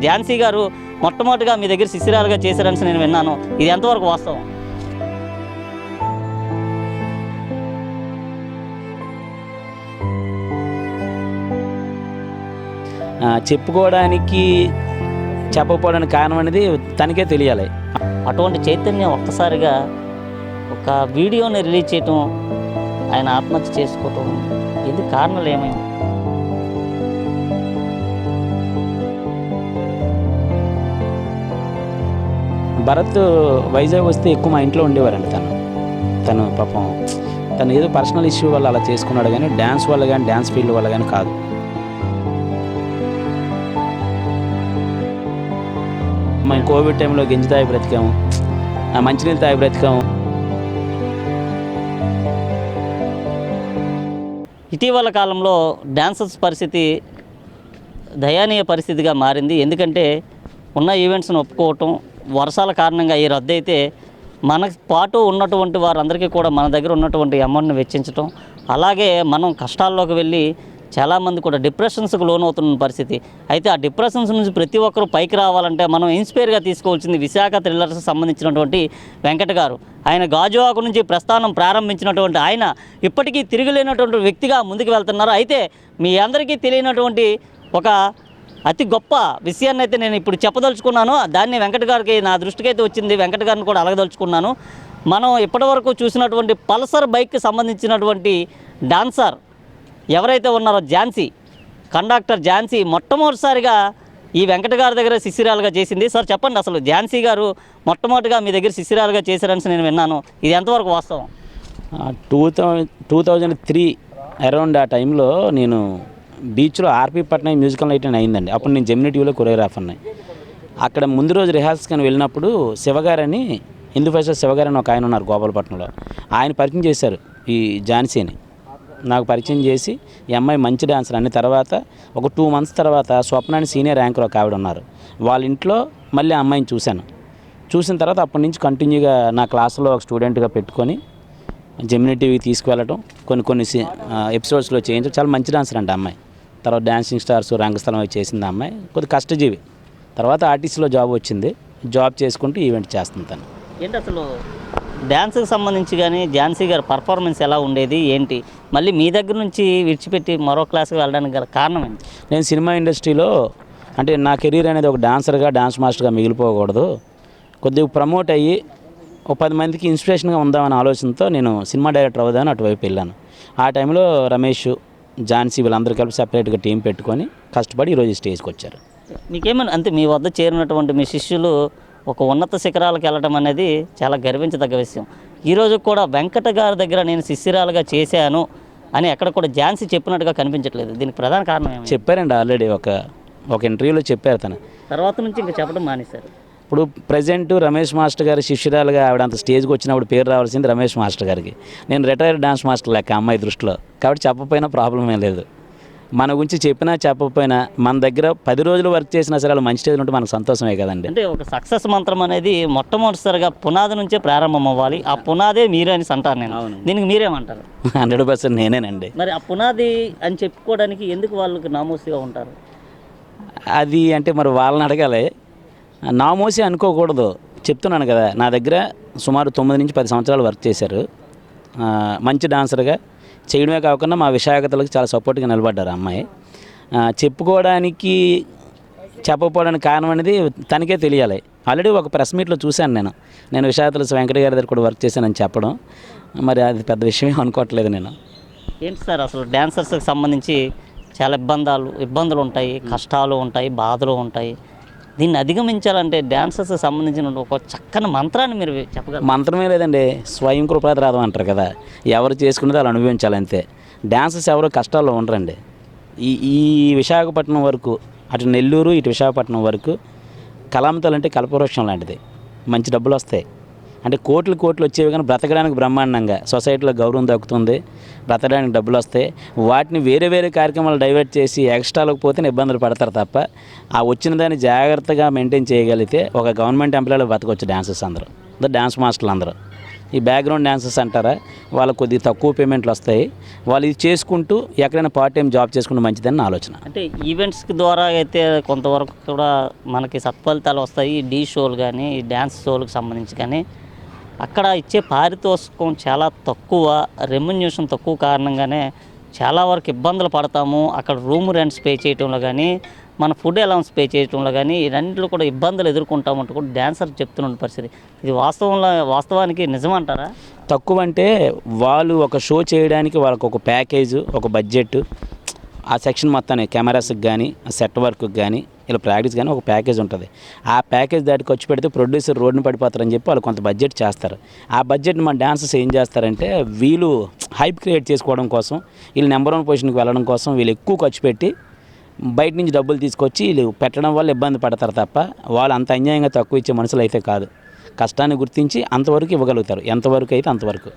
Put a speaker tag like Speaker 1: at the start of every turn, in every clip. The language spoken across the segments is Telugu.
Speaker 1: ఝాన్సీ గారు మొట్టమొదటిగా మీ దగ్గర శిష్యురాలుగా చేశారని నేను విన్నాను. ఇది ఎంతవరకు వాస్తవం?
Speaker 2: చెప్పుకోవడానికి చెప్పకపోవడానికి కారణం అనేది తనకే తెలియాలి.
Speaker 1: అటువంటి చైతన్యం ఒక్కసారిగా ఒక వీడియోని రిలీజ్ చేయటం, ఆయన ఆత్మహత్య చేసుకోవటం, ఎందుకు కారణాలు ఏమైనా?
Speaker 2: భరత్ వైజాగ్ వస్తే ఎక్కువ మా ఇంట్లో ఉండేవారండి. తను పాపం తను ఏదో పర్సనల్ ఇష్యూ వల్ల అలా చేసుకున్నాడు, కానీ డ్యాన్స్ వల్ల కానీ డ్యాన్స్ ఫీల్డ్ వల్ల కానీ కాదు. మేము కోవిడ్ టైంలో గంజి తాగి బ్రతికాము, మంచినీళ్ళు తాగి బ్రతికాము.
Speaker 1: ఇటీవల కాలంలో డ్యాన్సర్స్ పరిస్థితి దయనీయ పరిస్థితిగా మారింది. ఎందుకంటే ఉన్న ఈవెంట్స్ను ఒప్పుకోవటం, వర్షాల కారణంగా ఈ రద్దు అయితే మన పాటు ఉన్నటువంటి వారందరికీ కూడా మన దగ్గర ఉన్నటువంటి అమౌంట్ని వెచ్చించటం, అలాగే మనం కష్టాల్లోకి వెళ్ళి చాలామంది కూడా డిప్రెషన్స్కి లోనవుతున్న పరిస్థితి. అయితే ఆ డిప్రెషన్స్ నుంచి ప్రతి ఒక్కరూ పైకి రావాలంటే మనం ఇన్స్పైర్గా తీసుకోవాల్సింది విశాఖ థ్రిల్లర్స్కి సంబంధించినటువంటి వెంకట్ గారు. ఆయన గాజువాక నుంచి ప్రస్థానం ప్రారంభించినటువంటి ఆయన ఇప్పటికీ తిరగలేనటువంటి వ్యక్తిగా ముందుకు వెళ్తున్నారు. అయితే మీ అందరికీ తెలియనటువంటి ఒక అతి గొప్ప విషయాన్ని అయితే నేను ఇప్పుడు చెప్పదలుచుకున్నాను. దాన్ని వెంకట్ గారికి నా దృష్టికి అయితే వచ్చింది, వెంకట్ గారిని కూడా అడగదలుచుకున్నాను. మనం ఇప్పటివరకు చూసినటువంటి పల్సర్ బైక్కి సంబంధించినటువంటి డాన్సర్ ఎవరైతే ఉన్నారో ఝాన్సీ, కండక్టర్ ఝాన్సీ మొట్టమొదటిసారిగా ఈ వెంకట్ గారి దగ్గర శిష్యురాలుగా చేసింది. సార్ చెప్పండి, అసలు ఝాన్సీ గారు మొట్టమొదటిగా మీ దగ్గర శిష్యురాలుగా చేశారని నేను విన్నాను. ఇది ఎంతవరకు వాస్తవం?
Speaker 2: 2003 అరౌండ్ ఆ టైంలో నేను బీచ్లో ఆర్పి పట్నం మ్యూజికల్ నైట్ అని అయిందండి. అప్పుడు నేను జెమినీ టీవీలో కొరియోగ్రాఫర్ని. అక్కడ ముందు రోజు రిహార్సల్స్ కానీ వెళ్ళినప్పుడు శివగారని, హిందూ ఫెస్టివల్ శివగారని ఒక ఆయన ఉన్నారు గోపాలపట్నంలో, ఆయన పరిచయం చేశారు ఈ ఝాన్సీని. నాకు పరిచయం చేసి ఈ అమ్మాయి మంచి డాన్సర్ అని. తర్వాత ఒక 2 months తర్వాత స్వప్నాన్ని సీనియర్ యాంకర్ ఒక ఆవిడ ఉన్నారు, వాళ్ళ ఇంట్లో మళ్ళీ ఆ అమ్మాయిని చూసిన తర్వాత అప్పటి నుంచి కంటిన్యూగా నా క్లాసులో ఒక స్టూడెంట్గా పెట్టుకొని జెమినీ టీవీకి తీసుకువెళ్ళటం, కొన్ని ఎపిసోడ్స్లో చేయించడం. చాలా మంచి డాన్సర్ అండి అమ్మాయి. తర్వాత డాన్సింగ్ స్టార్స్ రంగస్థలం అవి చేసింది ఆ అమ్మాయి. కొద్ది కష్టజీవి. తర్వాత ఆర్టీసీలో జాబ్ వచ్చింది, జాబ్ చేసుకుంటూ ఈవెంట్ చేస్తుంది తను.
Speaker 1: ఏంటి అసలు డ్యాన్స్కి సంబంధించి కానీ ఝాన్సీ గారి పర్ఫార్మెన్స్ ఎలా ఉండేది ఏంటి? మళ్ళీ మీ దగ్గర నుంచి విడిచిపెట్టి మరో క్లాస్కి వెళ్ళడానికి గల కారణం ఏంటి?
Speaker 2: నేను సినిమా ఇండస్ట్రీలో అంటే నా కెరీర్ అనేది ఒక డాన్సర్గా, డాన్స్ మాస్టర్గా మిగిలిపోకూడదు, కొద్దిగా ప్రమోట్ అయ్యి ఒక 10 మందికి ఇన్స్పిరేషన్గా ఉందామనే ఆలోచనతో నేను సినిమా డైరెక్టర్ అవుదామని అటువైపు వెళ్ళాను. ఆ టైంలో రమేష్, ఝాన్సీ వీళ్ళందరూ కలిపి సపరేట్గా టీం పెట్టుకొని కష్టపడి ఈరోజు స్టేజ్కి వచ్చారు.
Speaker 1: మీకేమన్నా అంటే మీ వద్ద చేరినటువంటి మీ శిష్యులు ఒక ఉన్నత శిఖరాలకు వెళ్ళడం అనేది చాలా గర్వించదగ్గ విషయం. ఈరోజు కూడా వెంకట గారి దగ్గర నేను శిష్యురాలుగా చేశాను అని ఎక్కడ కూడా ఝాన్సీ చెప్పినట్టుగా కనిపించట్లేదు. దీనికి ప్రధాన కారణం ఏమి?
Speaker 2: చెప్పారండి, ఆల్రెడీ ఒక ఇంటర్వ్యూలో చెప్పారు. తను
Speaker 1: తర్వాత నుంచి ఇంకా చెప్పడం మానేశారు.
Speaker 2: ఇప్పుడు ప్రజెంట్ రమేష్ మాస్టర్ గారి శిష్యురాలుగా ఆవిడ అంత స్టేజ్కి వచ్చినప్పుడు పేరు రావాల్సింది రమేష్ మాస్టర్ గారికి. నేను రిటైర్డ్ డాన్స్ మాస్టర్ లెక్క అమ్మాయి దృష్టిలో, కాబట్టి చెప్పకపోయినా ప్రాబ్లం ఏం లేదు. మన గురించి చెప్పినా చెప్పకపోయినా మన దగ్గర 10 రోజులు వర్క్ చేసినా సరే వాళ్ళు మంచి స్టేజ్ ఉంటే మనకు సంతోషమే కదండి.
Speaker 1: అంటే ఒక సక్సెస్ మంత్రం అనేది మొట్టమొదటిసారిగా పునాది నుంచే ప్రారంభం అవ్వాలి. ఆ పునాదే మీరే అని అంటారు. నేను దీనికి మీరేమంటారు?
Speaker 2: 100% నేనేనండి.
Speaker 1: మరి ఆ పునాది అని చెప్పుకోవడానికి ఎందుకు వాళ్ళకి నామోసిగా ఉంటారు?
Speaker 2: అది అంటే మరి వాళ్ళని అడగాలి. నామోసి అనుకోకూడదు, చెప్తున్నాను కదా. నా దగ్గర సుమారు 9 నుంచి 10 సంవత్సరాలు వర్క్ చేశారు. మంచి డాన్సర్గా చేయడమే కాకుండా మా విశాఖతలకు చాలా సపోర్ట్గా నిలబడ్డారు అమ్మాయి. చెప్పుకోవడానికి చెప్పకపోవడానికి కారణం అనేది తనకే తెలియాలి. ఆల్రెడీ ఒక ప్రెస్ మీట్లో చూశాను నేను విశాఖతల వెంకట గారి దగ్గర కూడా వర్క్ చేశానని చెప్పడం, మరి అది పెద్ద విషయం అనుకోవట్లేదు నేను.
Speaker 1: ఏంటి సార్ అసలు డాన్సర్స్కి సంబంధించి చాలా ఇబ్బందులు ఉంటాయి, కష్టాలు ఉంటాయి, బాధలు ఉంటాయి. దీన్ని అధిగమించాలంటే డాన్సర్స్కి సంబంధించిన ఒక చక్కని మంత్రాన్ని మీరు చెప్పగలరు?
Speaker 2: మంత్రమే లేదండి, స్వయం కృపారాధం అంటారు కదా. ఎవరు చేసుకునేది వాళ్ళు అనుభవించాలి అంతే. డాన్సర్స్ ఎవరు కష్టాల్లో ఉండరండి. ఈ విశాఖపట్నం వరకు, అటు నెల్లూరు ఇటు విశాఖపట్నం వరకు కళామతలు అంటే కల్పవృక్షం లాంటిది. మంచి డబ్బులు వస్తాయి, అంటే కోట్లు వచ్చేవి, కానీ బ్రతకడానికి బ్రహ్మాండంగా సొసైటీలో గౌరవం దక్కుతుంది, బ్రతకడానికి డబ్బులు వస్తాయి. వాటిని వేరే కార్యక్రమాలు డైవర్ట్ చేసి ఎక్స్ట్రాలకు పోతే ఇబ్బందులు పడతారు తప్ప, ఆ వచ్చిన దాన్ని జాగ్రత్తగా మెయింటైన్ చేయగలిగితే ఒక గవర్నమెంట్ ఎంప్లాయీలో బతకొచ్చు డాన్సర్స్ అందరూ. డ్యాన్స్ మాస్టర్లు అందరూ. ఈ బ్యాక్గ్రౌండ్ డ్యాన్సర్స్ అంటారా, వాళ్ళకు కొద్దిగా తక్కువ పేమెంట్లు వస్తాయి, వాళ్ళు ఇది చేసుకుంటూ ఎక్కడైనా పార్ట్ టైం జాబ్ చేసుకుంటే మంచిదని నా ఆలోచన.
Speaker 1: అంటే ఈవెంట్స్ ద్వారా అయితే కొంతవరకు కూడా మనకి సత్ఫలితాలు వస్తాయి. ఈ డీ షోలు కానీ ఈ డ్యాన్స్ షోలకు సంబంధించి కానీ అక్కడ ఇచ్చే పారితోషికం చాలా తక్కువ, రెమ్యునేషన్ తక్కువ కారణంగానే చాలా వరకు ఇబ్బందులు పడతాము. అక్కడ రూమ్ రెంట్స్ పే చేయటంలో కానీ మన ఫుడ్ అలౌన్స్ పే చేయటంలో కానీ ఈ రెండింటిలో కూడా ఇబ్బందులు ఎదుర్కొంటామంటూ కూడా డ్యాన్సర్ చెప్తున్న పరిస్థితి. ఇది వాస్తవానికి నిజమంటారా?
Speaker 2: తక్కువ అంటే వాళ్ళు ఒక షో చేయడానికి వాళ్ళకు ఒక ప్యాకేజ్, ఒక బడ్జెట్, ఆ సెక్షన్ మొత్తాన్ని కెమెరాస్కి కానీ సెట్ వర్క్కి కానీ ఇలా ప్రాక్టీస్ కానీ ఒక ప్యాకేజ్ ఉంటుంది. ఆ ప్యాకేజ్ దాటి ఖర్చు పెడితే ప్రొడ్యూసర్ రోడ్డుని పడిపోతారని చెప్పి వాళ్ళు కొంత బడ్జెట్ చేస్తారు. ఆ బడ్జెట్ని మన డాన్సర్స్ ఏం చేస్తారంటే వీళ్ళు హైప్ క్రియేట్ చేసుకోవడం కోసం, వీళ్ళు నెంబర్ 1 పొజిషన్కి వెళ్ళడం కోసం వీళ్ళు ఎక్కువ ఖర్చు పెట్టి బయట నుంచి డబ్బులు తీసుకొచ్చి వీళ్ళు పెట్టడం వల్ల ఇబ్బంది పడతారు తప్ప వాళ్ళు అంత అన్యాయంగా తక్కువ ఇచ్చే మనుషులు అయితే కాదు. కష్టాన్ని గుర్తించి అంతవరకు ఇవ్వగలుగుతారు, ఎంతవరకు అయితే అంతవరకు.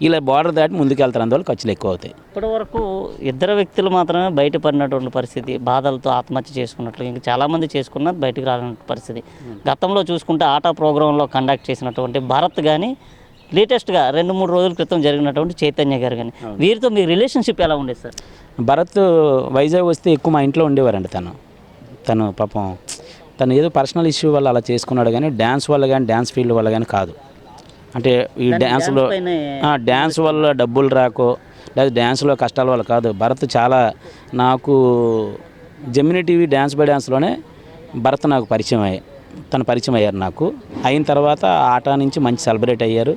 Speaker 2: ఇలా బార్డర్ దాటి ముందుకు వెళ్తారు, అందువల్ల ఖర్చులు ఎక్కువ అవుతాయి.
Speaker 1: ఇప్పటి వరకు 2 వ్యక్తులు మాత్రమే బయటపడినటువంటి పరిస్థితి, బాధలతో ఆత్మహత్య చేసుకున్నట్లు. ఇంకా చాలామంది చేసుకున్నది బయటకు రాని పరిస్థితి. గతంలో చూసుకుంటే ఆటా ప్రోగ్రాంలో కండక్ట్ చేసినటువంటి భరత్ కానీ, లేటెస్ట్గా 2-3 రోజుల క్రితం జరిగినటువంటి చైతన్య గారు కానీ, వీరితో మీ రిలేషన్షిప్ ఎలా ఉండేది సార్?
Speaker 2: భరత్ వైజాగ్ వస్తే ఎక్కువ మా ఇంట్లో ఉండేవారండి. తను పాపం తను ఏదో పర్సనల్ ఇష్యూ వల్ల అలా చేసుకున్నాడు కానీ డ్యాన్స్ వల్ల కానీ డ్యాన్స్ ఫీల్డ్ వల్ల కానీ కాదు. అంటే ఈ డ్యాన్స్లో డ్యాన్స్ వల్ల డబ్బులు రాకో లేదా డ్యాన్స్లో కష్టాల వల్ల కాదు. భరత్ చాలా నాకు జెమినీ టీవీ డ్యాన్స్ బై డ్యాన్స్లోనే భరత్ నాకు పరిచయం అయ్యారు. నాకు అయిన తర్వాత ఆట నుంచి మంచి సెలబ్రేట్ అయ్యారు,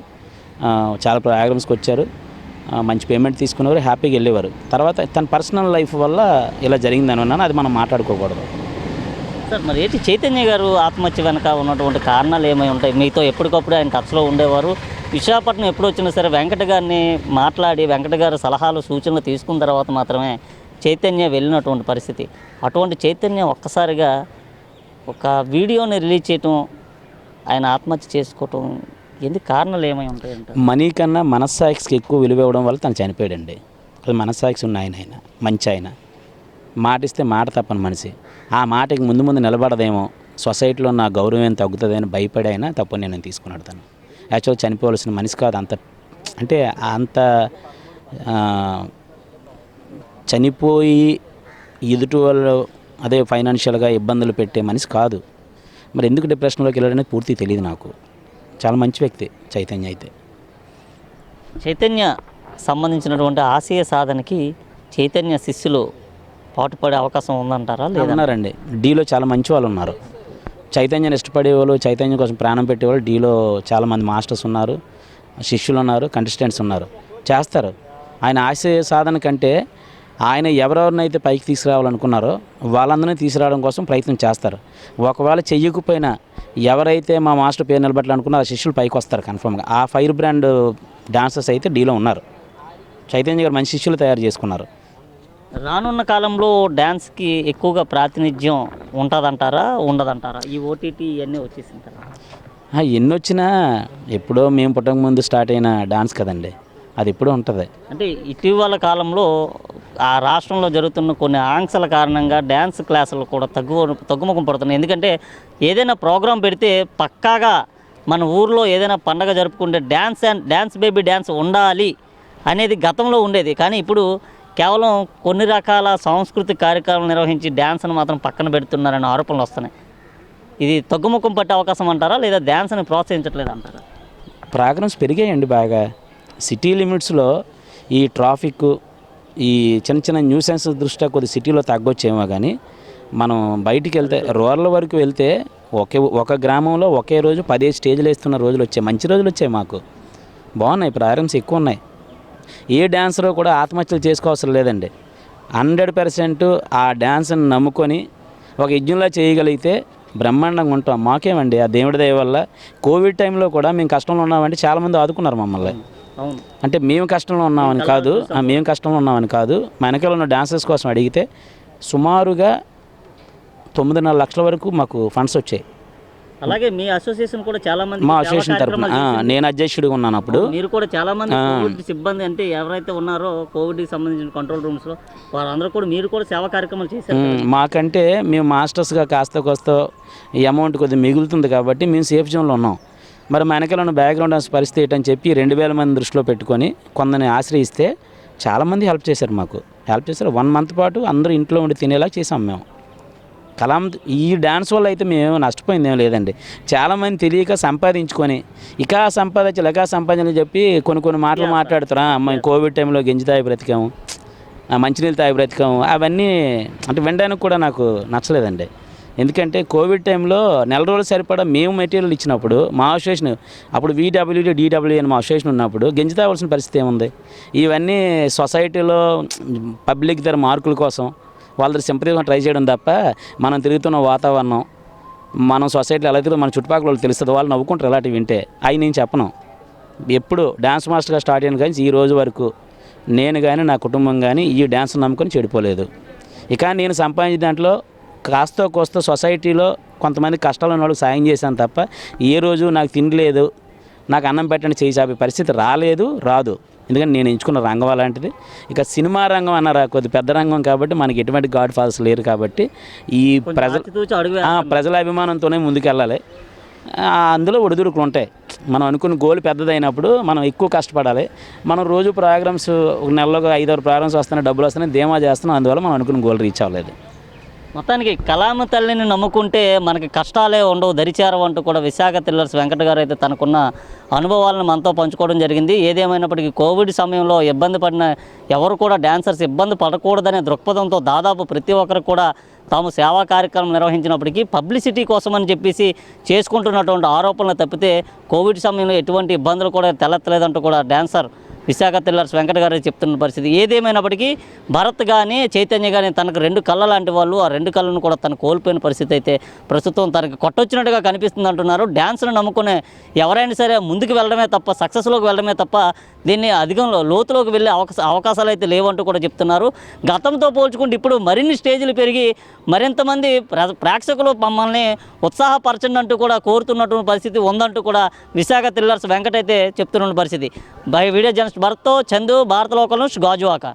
Speaker 2: చాలా ప్రోగ్రామ్స్కి వచ్చారు, మంచి పేమెంట్ తీసుకునేవారు, హ్యాపీగా వెళ్ళేవారు. తర్వాత తన పర్సనల్ లైఫ్ వల్ల ఇలా జరిగిందని అన్నాను, అది మనం మాట్లాడుకోకూడదు.
Speaker 1: సార్ మరి ఏంటి చైతన్య గారు ఆత్మహత్య వెనక ఉన్నటువంటి కారణాలు ఏమై ఉంటాయి? మీతో ఎప్పటికప్పుడు ఆయన టచ్లో ఉండేవారు. విశాఖపట్నం ఎప్పుడు వచ్చినా సరే వెంకట గారిని మాట్లాడి వెంకట గారి సలహాలు సూచనలు తీసుకున్న తర్వాత మాత్రమే చైతన్య వెళ్ళినటువంటి పరిస్థితి. అటువంటి చైతన్య ఒక్కసారిగా ఒక వీడియోని రిలీజ్ చేయటం, ఆయన ఆత్మహత్య చేసుకోవటం ఎందుకు కారణాలు ఏమై ఉంటాయంట?
Speaker 2: మనీ కన్నా మనస్సాక్షికి ఎక్కువ విలువ ఇవ్వడం వల్ల తను చనిపోయాడండి. అది మనస్సాక్షి ఉన్న ఆయన మంచి ఆయన, మాట ఇస్తే మాట తప్పని మనిషి. ఆ మాటకి ముందు నిలబడదేమో, సొసైటీలో నా గౌరవం ఏం తగ్గుతుందని భయపడి అయినా తప్పని నేను తీసుకున్నాడు. తను యాక్చువల్గా చనిపోవలసిన మనిషి కాదు. అంత చనిపోయి ఎదుటి వాళ్ళు అదే ఫైనాన్షియల్గా ఇబ్బందులు పెట్టే మనిషి కాదు. మరి ఎందుకు డిప్రెషన్లోకి వెళ్ళాడనేది పూర్తి తెలియదు నాకు. చాలా మంచి వ్యక్తి చైతన్య. అయితే
Speaker 1: చైతన్య సంబంధించినటువంటి ఆశయ సాధనకి చైతన్య శిష్యులు పాటుపడే అవకాశం ఉందంటారా?
Speaker 2: లేదన్నారండి. డీలో చాలా మంచి వాళ్ళు ఉన్నారు. చైతన్యని ఇష్టపడే వాళ్ళు, చైతన్యం కోసం ప్రాణం పెట్టేవాళ్ళు డీలో చాలామంది మాస్టర్స్ ఉన్నారు, శిష్యులు ఉన్నారు, కంటెస్టెంట్స్ ఉన్నారు, చేస్తారు. ఆయన ఆశయ సాధన కంటే ఆయన ఎవరెవరినైతే పైకి తీసుకురావాలనుకున్నారో వాళ్ళందరినీ తీసుకురావడం కోసం ప్రయత్నం చేస్తారు. ఒకవేళ చెయ్యకపోయినా ఎవరైతే మా మాస్టర్ పేరు నిలబెట్టాలనుకున్నారో ఆ శిష్యులు పైకి వస్తారు కన్ఫర్మ్గా. ఆ ఫైర్ బ్రాండ్ డాన్సర్స్ అయితే డీలో ఉన్నారు. చైతన్య గారు మంచి శిష్యులు తయారు చేసుకున్నారు.
Speaker 1: రానున్న కాలంలో డ్యాన్స్కి ఎక్కువగా ప్రాతినిధ్యం ఉంటుందంటారా, ఉండదంటారా? ఈ ఓటీటీ ఇవన్నీ వచ్చేసిన తర్వాత
Speaker 2: ఎన్ని వచ్చినా ఎప్పుడో మేము పుట్టక ముందు స్టార్ట్ అయిన డాన్స్ కదండి, అది ఎప్పుడూ ఉంటుంది.
Speaker 1: అంటే ఇటీవల కాలంలో ఆ రాష్ట్రంలో జరుగుతున్న కొన్ని ఆంక్షల కారణంగా డ్యాన్స్ క్లాసులు కూడా తగ్గుముఖం పడుతున్నాయి. ఎందుకంటే ఏదైనా ప్రోగ్రాం పెడితే పక్కాగా మన ఊర్లో ఏదైనా పండగ జరుపుకుంటే డ్యాన్స్ బేబీ డ్యాన్స్ ఉండాలి అనేది గతంలో ఉండేది. కానీ ఇప్పుడు కేవలం కొన్ని రకాల సాంస్కృతిక కార్యక్రమాలు నిర్వహించి డ్యాన్స్ని మాత్రం పక్కన పెడుతున్నారనే ఆరోపణలు వస్తున్నాయి. ఇది తగ్గుముఖం పట్టే అవకాశం అంటారా, లేదా డ్యాన్స్ని ప్రోత్సహించట్లేదు అంటారా?
Speaker 2: ప్రోగ్రామ్స్ పెరిగాయండి బాగా. సిటీ లిమిట్స్లో ఈ ట్రాఫిక్, ఈ చిన్న న్యూసెన్స్ దృష్ట్యా కొద్ది సిటీలో తగ్గొచ్చేమో, కానీ మనం బయటికి వెళ్తే రూరల్ వరకు వెళ్తే ఒక గ్రామంలో ఒకే రోజు 10 స్టేజ్లు వేస్తున్న రోజులు వచ్చాయి. మంచి రోజులు వచ్చాయి మాకు, బాగున్నాయి, ప్రోగ్రామ్స్ ఎక్కువ ఉన్నాయి. ఏ డ్యాన్సరో కూడా ఆత్మహత్యలు చేసుకోవసరం లేదండి. 100% ఆ డ్యాన్స్ని నమ్ముకొని ఒక యజ్ఞంలా చేయగలిగితే బ్రహ్మాండంగా ఉంటాం. మాకేమండి ఆ దేవుడి దయ వల్ల కోవిడ్ టైంలో కూడా మేము కష్టంలో ఉన్నామంటే చాలామంది ఆదుకున్నారు మమ్మల్ని. అంటే మేము కష్టంలో ఉన్నామని కాదు, మా వెనకాల ఉన్న డాన్సర్స్ కోసం అడిగితే సుమారుగా 9.5 లక్షల వరకు మాకు ఫండ్స్ వచ్చాయి.
Speaker 1: అలాగే మీ అసోసియేషన్ కూడా చాలా మంది,
Speaker 2: మా అసోసియేషన్ తరఫున నేను అధ్యక్షుడిగా ఉన్నాను. అప్పుడు
Speaker 1: మీరు కూడా చాలా మంది కోవిడ్ సిబ్బంది అంటే ఎవరైతే ఉన్నారో కోవిడ్కి సంబంధించిన కంట్రోల్ రూమ్స్లో వాళ్ళందరూ కూడా మీరు కూడా సేవా కార్యక్రమాలు చేశారు.
Speaker 2: మాకంటే మేము మాస్టర్స్గా కాస్త ఈ అమౌంట్ కొద్దిగా మిగులుతుంది కాబట్టి మేము సేఫ్ జోన్లో ఉన్నాం. మరి మనకెలా ఉన్న బ్యాక్గ్రౌండ్ పరిస్థితి ఏంటని చెప్పి 2000 మంది దృష్టిలో పెట్టుకొని కొందరిని ఆశ్రయిస్తే చాలామంది హెల్ప్ చేశారు, మాకు హెల్ప్ చేశారు. 1 మంత్ పాటు అందరూ ఇంట్లో ఉండి తినేలా చేసాం మేము. ఈ డ్యాన్స్ వల్ల అయితే మేము నష్టపోయింది ఏం లేదండి. చాలామంది తెలియక సంపాదించుకొని ఇక సంపాదించాలని చెప్పి కొన్ని మాటలు మాట్లాడుతారా, మేము కోవిడ్ టైంలో గంజి తాగి బ్రతికాము, మంచినీళ్ళు తాగి బ్రతికాము, అవన్నీ అంటే వినడానికి కూడా నాకు నచ్చలేదండి. ఎందుకంటే కోవిడ్ టైంలో నెల రోజులు సరిపడా మేము మెటీరియల్ ఇచ్చినప్పుడు మా అసోసియేషన్ అప్పుడు VWD DW అని మా అసోసియేషన్ ఉన్నప్పుడు గంజి తాగాల్సిన పరిస్థితి ఏముంది? ఇవన్నీ సొసైటీలో పబ్లిక్ దగ్గర మార్కుల కోసం వాళ్ళ దగ్గర సింపతి ట్రై చేయడం తప్ప మనం తిరుగుతున్న వాతావరణం, మనం సొసైటీలో ఎలా తిరుగుతుందో మన చుట్టుపక్కల వాళ్ళు తెలుస్తుంది, వాళ్ళు నవ్వుకుంటారు ఇలాంటివి వింటే. అవి నేను చెప్పను. ఎప్పుడు డ్యాన్స్ మాస్టర్గా స్టార్ట్ అయ్యాను కానీ ఈ రోజు వరకు నేను కానీ నా కుటుంబం కానీ ఈ డ్యాన్స్ నమ్ముకొని చెడిపోలేదు. ఇక నేను సంపాదించిన దాంట్లో కాస్తో కోస్తో సొసైటీలో కొంతమంది కష్టాలు ఉన్న వాళ్ళకి సాయం చేశాను తప్ప ఏ రోజు నాకు తినలేదు, నాకు అన్నం పెట్టండి చేయి చాపే పరిస్థితి రాదు. ఎందుకంటే నేను ఎంచుకున్న రంగం అలాంటిది. ఇక సినిమా రంగం అన్నారా కొద్ది పెద్ద రంగం కాబట్టి మనకి ఎటువంటి గాడ్ ఫాదర్స్ లేరు కాబట్టి ఈ ప్రజల అభిమానంతోనే ముందుకెళ్ళాలి. అందులో ఒడిదుడుకులు ఉంటాయి. మనం అనుకున్న గోల్ పెద్దదైనప్పుడు మనం ఎక్కువ కష్టపడాలి. మనం రోజు ప్రోగ్రామ్స్ ఒక నెలలో 5-6 ప్రోగ్రామ్స్ వస్తున్నాయి, డబ్బులు వస్తున్నాయి, ధీమా చేస్తున్నాం, అందువల్ల మనం అనుకున్న గోల్ రీచ్ అవ్వలేదు.
Speaker 1: మొత్తానికి కళామ తల్లిని నమ్ముకుంటే మనకి కష్టాలే ఉండవు, దరిచేరవు అంటూ కూడా విశాఖ థ్రిల్లర్స్ వెంకట గారు అయితే తనకున్న అనుభవాలను మనతో పంచుకోవడం జరిగింది. ఏదేమైనప్పటికీ కోవిడ్ సమయంలో ఇబ్బంది పడిన ఎవరు కూడా డాన్సర్స్ ఇబ్బంది పడకూడదనే దృక్పథంతో దాదాపు ప్రతి ఒక్కరు కూడా తాము సేవా కార్యక్రమం నిర్వహించినప్పటికీ పబ్లిసిటీ కోసం అని చెప్పేసి చేసుకుంటున్నటువంటి ఆరోపణలు తప్పితే కోవిడ్ సమయంలో ఎటువంటి ఇబ్బందులు కూడా తలెత్తలేదంటూ కూడా డాన్సర్ విశాఖ థ్రిల్లర్స్ వెంకట గారు చెప్తున్న పరిస్థితి. ఏదేమైనప్పటికీ భరత్ కానీ చైతన్య కానీ తనకు 2 కళ్ళ లాంటి వాళ్ళు, ఆ 2 కళ్ళను కూడా తను కోల్పోయిన పరిస్థితి అయితే ప్రస్తుతం తనకి కొట్టొచ్చినట్టుగా కనిపిస్తుంది అంటున్నారు. డ్యాన్స్ను నమ్ముకునే ఎవరైనా సరే ముందుకు వెళ్ళడమే తప్ప, సక్సెస్లోకి వెళ్ళడమే తప్ప దీన్ని అధికంలో లోతులోకి వెళ్ళే అవకాశాలు అయితే లేవంటూ కూడా చెప్తున్నారు. గతంతో పోల్చుకుంటే ఇప్పుడు మరిన్ని స్టేజీలు పెరిగి మరింతమంది ప్రేక్షకులు మమ్మల్ని ఉత్సాహపరచండి అంటూ కూడా కోరుతున్నటువంటి పరిస్థితి ఉందంటూ కూడా విశాఖ థ్రిల్లర్స్ వెంకట అయితే చెప్తున్న పరిస్థితి. బై వీడియో జర్నలిస్ట్ భరత్తో చందు, భారత లోకల్ న్యూస్, గాజువాక.